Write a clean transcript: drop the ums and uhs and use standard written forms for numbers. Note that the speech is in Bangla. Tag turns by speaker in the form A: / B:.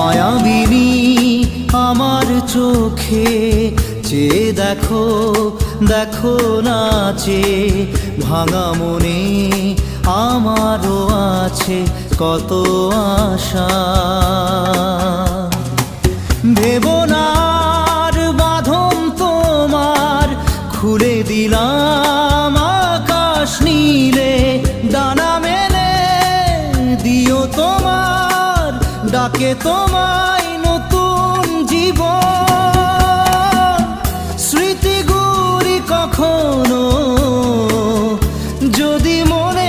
A: মায়াবিনী আমার চোখে চেয়ে দেখো, দেখো নাচে ভাঙা মনে আমারও আছে কত আশা। ভেবো না আর বাঁধন তোমার, খুলে দিলাম আকাশ নীলে, ডানা মেলে দিও তোমার ডাকে তোমায় নতুন জীবন। স্মৃতিগুলি কখনো যদি মনে